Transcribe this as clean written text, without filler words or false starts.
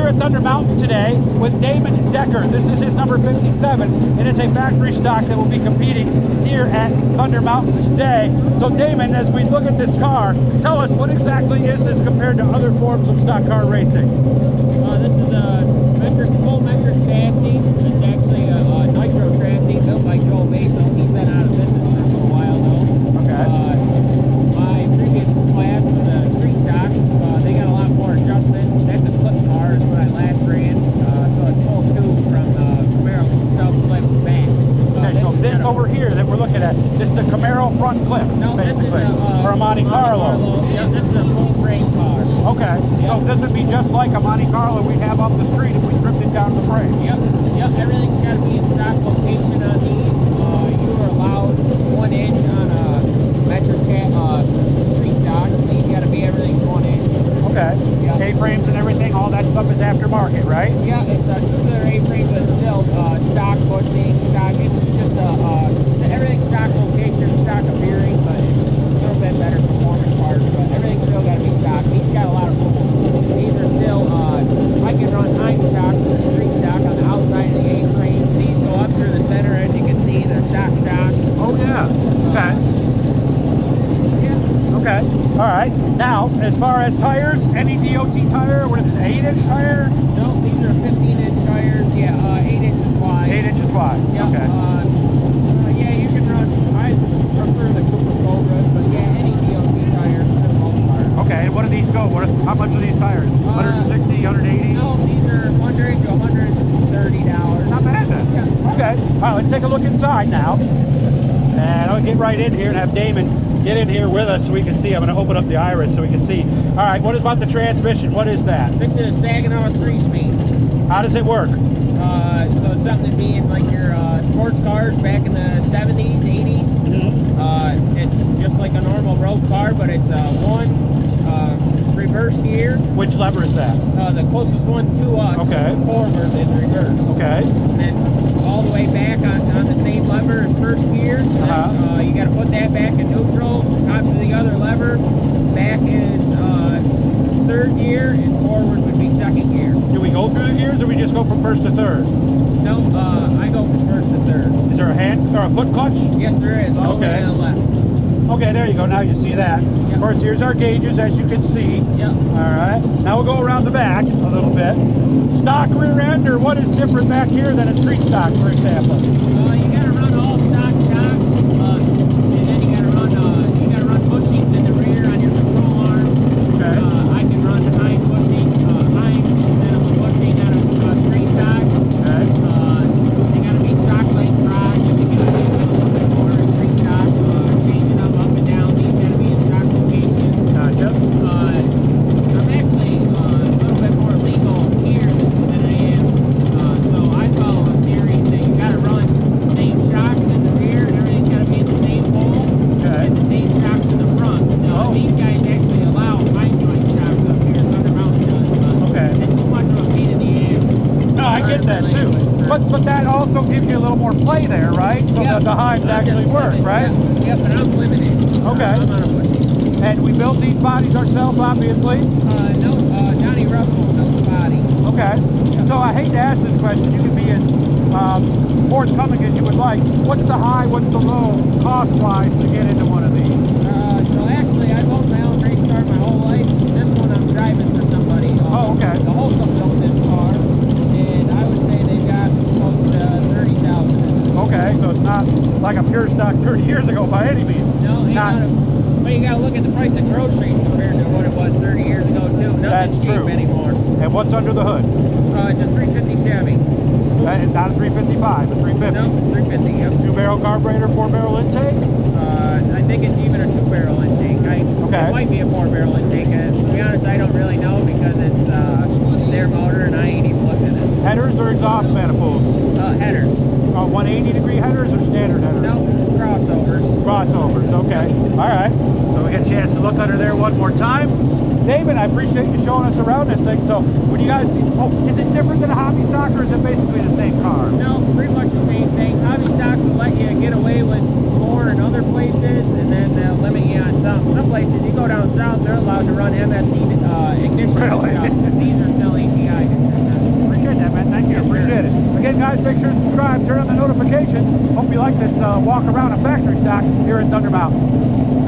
here at Thunder Mountain today with Damon Decker. This is his number 57. It is a factory stock that will be competing here at Thunder Mountain today. So Damon, as we look at this car, tell us what exactly is this compared to other forms of stock car racing? This is a full metric chassis. It's actually a nitro chassis built by Joel Basil. He's been out of business for a little while though. Okay. My previous class was a street stock. They got a lot more adjustments. That's a flip car is what I last ran. So it's full tube from Camaro self-flip back. Okay, so this over here that we're looking at, this is a Camaro front clip, no, basically, this is or a Monte Carlo. Yeah, this is a full frame car. Okay, so this would be just like a Monte Carlo we have up the street if we stripped it down to the frame. Yep, everything's got to be in stock location on these. You are allowed 1 inch on a metric street stock. These got to be everything 1 inch. Okay, yep. A-frames and everything, all that stuff is aftermarket, right? Yeah, it's a tubular A-frame, but still stock bushing, stock. It's just everything stock location, stock appearing, but it's a little bit better performance parts. But everything's still got to be stock. These got a lot of rules. These are still, I can run time stock to the street stock on the outside of the A-frame. These go up through the center, as you can see. They're stock. Oh yeah. Okay. Yeah. Okay. All right. Now, as far as tires, any DOT tire? What is this? 8-inch tire? No, these are 15-inch tires. Yeah, 8 inches wide. 8 inches wide. Yeah, Okay. Yeah, you can run. I prefer the Cooper Cobras, but yeah, any DOT tires for the most part. Okay. And what do these go? How much are these tires? 160, 180? No, these are $100 to $130. Not bad then. Yeah. Okay. All right. Let's take a look inside now. And I'll get right in here and have Damon get in here with us so we can see. I'm going to open up the iris so we can see. All right, what is about the transmission? What is that? This is a Saginaw 3-speed. How does it work? So it's something to be in like your sports cars back in the 70s, 80s. Mm-hmm. It's just like a normal road car, but it's one reverse gear. Which lever is that? The closest one to us. Okay. Forward is reverse. Okay. And then all the way back on the same lever as first gear. Uh-huh. You got to put that back in neutral. Top to the other lever. Back is third gear, and forward would be second gear. Do we go through the gears or we just go from first to third? No, I go from first to third. Is there a hand or a foot clutch? Yes, there is. All the way to the left. Okay, there you go. Now you see that. Yep. Of course, here's our gauges, as you can see. Yep. All right. Now we'll go around the back a little bit. Stock rear end, or what is different back here than a street stock, for example? You got to run all stock shocks, and then you got to run bushings in the rear on your control arm. Okay. I can run hind bushing, hind instead of a bushing on a street stock. Okay. They got to be stock length drive. You can get a little bit more in street stock, changing them up and down. These got to be in stock location. Gotcha. I'm actually a little bit more legal here than I am. So I follow a series that you got to run the same shocks in the rear, and everything's got to be in the same hole, Okay. and the same shocks in the front. Oh. These guys actually allow fine joint shocks up here. Thunder Mountain does, but Okay. it's too much of a pain in the ass. No, I get that too. But that also gives you a little more play there, right? So Yeah. that the hives actually work, right? Yeah, but I'm limited. Okay. I'm on a bushing. And we built these bodies ourselves, obviously. No, Johnny Russell built the body. Okay. So I hate to ask this question. You can be as forthcoming as you would like. What's the high, what's the low, cost-wise, to get into one of these? So actually, I've owned my own race car my whole life. This one I'm driving for somebody. Oh, okay. The wholesale built this car, and I would say they've got close to 30,000. Okay, so it's not like a pure stock 30 years ago by any means. No, but you got to look at the price of groceries compared to what it was 30 years ago too. That's Nothing's cheap true. anymore. And what's under the hood? It's a 350 Chevy. Not a 355, a 350. No, 350. Yep. 2-barrel carburetor, 4-barrel intake? I think it's even a 2-barrel intake. Okay. It might be a 4-barrel intake. To be honest, I don't really know because it's their motor and I ain't even looked at it. Headers or exhaust manifolds? Headers. 180-degree headers or standard headers? No, crossovers. Crossovers, okay. All right. So we get a chance to look under there one more time. Damon, I appreciate you showing us around this thing. So when you guys see, is it different than a hobby stock or is it basically the same car? No, pretty much the same thing. Hobby stocks will let you get away with more in other places, and then they'll limit you on some. Some places, you go down south, they're allowed to run MFD ignition. Really? These are still API. guys, make sure to subscribe, turn on the notifications. Hope you like this walk around a factory stock here at Thunder Mountain.